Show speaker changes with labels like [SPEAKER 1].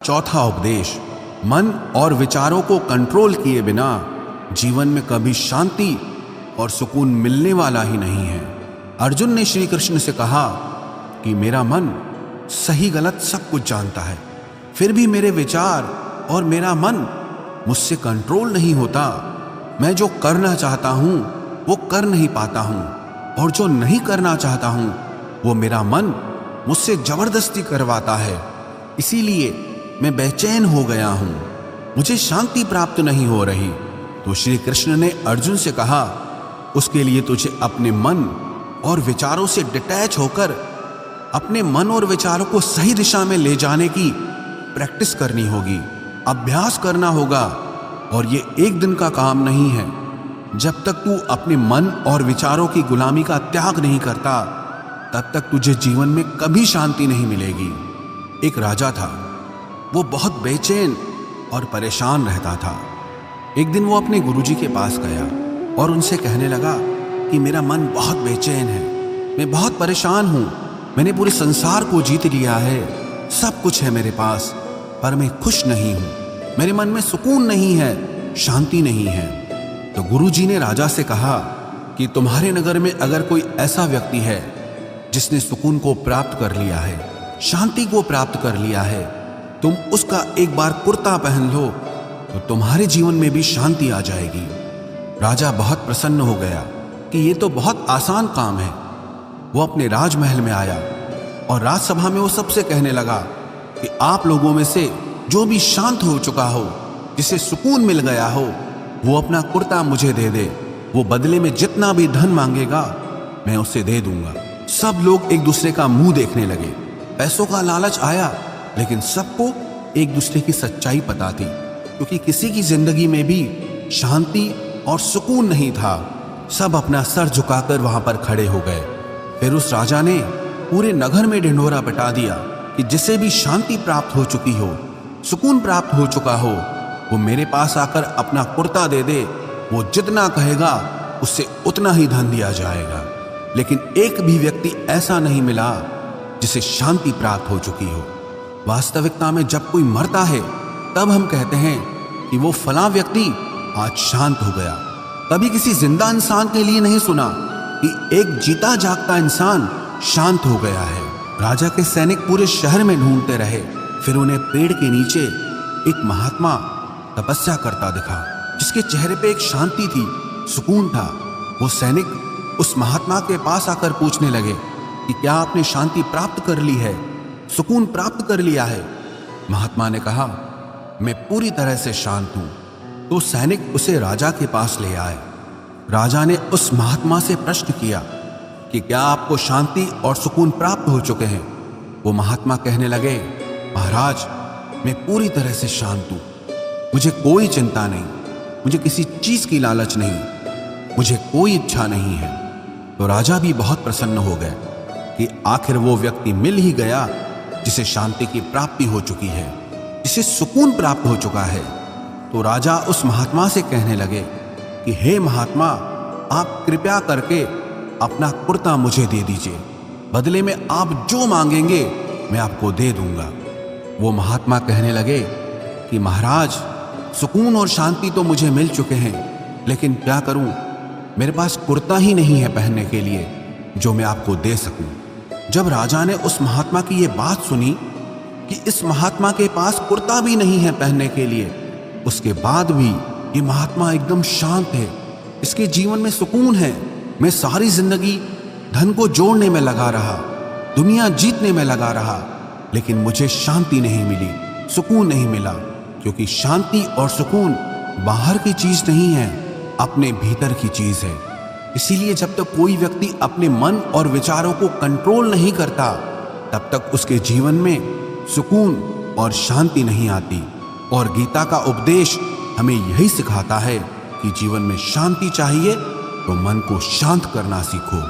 [SPEAKER 1] चौथा उपदेश, मन और विचारों को कंट्रोल किए बिना जीवन में कभी शांति और सुकून मिलने वाला ही नहीं है। अर्जुन ने श्री कृष्ण से कहा कि मेरा मन सही गलत सब कुछ जानता है, फिर भी मेरे विचार और मेरा मन मुझसे कंट्रोल नहीं होता। मैं जो करना चाहता हूं वो कर नहीं पाता हूं, और जो नहीं करना चाहता हूं वो मेरा मन मुझसे जबरदस्ती करवाता है। इसीलिए मैं बेचैन हो गया हूं, मुझे शांति प्राप्त नहीं हो रही। तो श्री कृष्ण ने अर्जुन से कहा, उसके लिए तुझे अपने मन और विचारों से डिटैच होकर अपने मन और विचारों को सही दिशा में ले जाने की प्रैक्टिस करनी होगी, अभ्यास करना होगा। और ये एक दिन का काम नहीं है। जब तक तू अपने मन और विचारों की गुलामी का त्याग नहीं करता, तब तक तुझे जीवन में कभी शांति नहीं मिलेगी। एक राजा था, वो बहुत बेचैन और परेशान रहता था। एक दिन वो अपने गुरुजी के पास गया और उनसे कहने लगा कि मेरा मन बहुत बेचैन है, मैं बहुत परेशान हूँ, मैंने पूरे संसार को जीत लिया है, सब कुछ है मेरे पास, पर मैं खुश नहीं हूँ, मेरे मन में सुकून नहीं है, शांति नहीं है। तो गुरुजी ने राजा से कहा कि तुम्हारे नगर में अगर कोई ऐसा व्यक्ति है जिसने सुकून को प्राप्त कर लिया है, शांति को प्राप्त कर लिया है, तुम उसका एक बार कुर्ता पहन लो तो तुम्हारे जीवन में भी शांति आ जाएगी। राजा बहुत प्रसन्न हो गया कि ये तो बहुत आसान काम है। वो अपने राजमहल में आया और राजसभा में वो सबसे कहने लगा कि आप लोगों में से जो भी शांत हो चुका हो, जिसे सुकून मिल गया हो, वो अपना कुर्ता मुझे दे दे। वो बदले में जितना भी धन मांगेगा मैं उसे दे दूंगा। सब लोग एक दूसरे का मुंह देखने लगे। पैसों का लालच आया, लेकिन सबको एक दूसरे की सच्चाई पता थी, क्योंकि किसी की जिंदगी में भी शांति और सुकून नहीं था। सब अपना सर झुकाकर वहां पर खड़े हो गए। फिर उस राजा ने पूरे नगर में ढिंढोरा पिटा दिया कि जिसे भी शांति प्राप्त हो चुकी हो, सुकून प्राप्त हो चुका हो, वो मेरे पास आकर अपना कुर्ता दे दे। वो जितना कहेगा उससे उतना ही धन दिया जाएगा। लेकिन एक भी व्यक्ति ऐसा नहीं मिला जिसे शांति प्राप्त हो चुकी हो। वास्तविकता में जब कोई मरता है तब हम कहते हैं कि वो फलां व्यक्ति आज शांत हो गया। कभी किसी जिंदा इंसान के लिए नहीं सुना कि एक जीता जागता इंसान शांत हो गया है। राजा के सैनिक पूरे शहर में ढूंढते रहे, फिर उन्हें पेड़ के नीचे एक महात्मा तपस्या करता दिखा, जिसके चेहरे पे एक शांति थी, सुकून था। वो सैनिक उस महात्मा के पास आकर पूछने लगे कि क्या आपने शांति प्राप्त कर ली है, सुकून प्राप्त कर लिया है? महात्मा ने कहा, मैं पूरी तरह से शांत हूं। तो सैनिक उसे राजा के पास ले आए। राजा ने उस महात्मा से प्रश्न किया कि क्या आपको शांति और सुकून प्राप्त हो चुके हैं? वो महात्मा कहने लगे, महाराज, मैं पूरी तरह से शांत हूं, मुझे कोई चिंता नहीं, मुझे किसी चीज की लालच नहीं, मुझे कोई इच्छा नहीं है। तो राजा भी बहुत प्रसन्न हो गए कि आखिर वो व्यक्ति मिल ही गया जिसे शांति की प्राप्ति हो चुकी है, जिसे सुकून प्राप्त हो चुका है। तो राजा उस महात्मा से कहने लगे कि हे महात्मा, आप कृपया करके अपना कुर्ता मुझे दे दीजिए, बदले में आप जो मांगेंगे मैं आपको दे दूंगा। वो महात्मा कहने लगे कि महाराज, सुकून और शांति तो मुझे मिल चुके हैं, लेकिन क्या करूं, मेरे पास कुर्ता ही नहीं है पहनने के लिए जो मैं आपको दे सकूं। जब राजा ने उस महात्मा की ये बात सुनी कि इस महात्मा के पास कुर्ता भी नहीं है पहनने के लिए, उसके बाद भी ये महात्मा एकदम शांत है, इसके जीवन में सुकून है। मैं सारी जिंदगी धन को जोड़ने में लगा रहा, दुनिया जीतने में लगा रहा, लेकिन मुझे शांति नहीं मिली, सुकून नहीं मिला, क्योंकि शांति और सुकून बाहर की चीज नहीं है, अपने भीतर की चीज है। इसीलिए जब तक कोई व्यक्ति अपने मन और विचारों को कंट्रोल नहीं करता, तब तक उसके जीवन में सुकून और शांति नहीं आती। और गीता का उपदेश हमें यही सिखाता है कि जीवन में शांति चाहिए तो मन को शांत करना सीखो।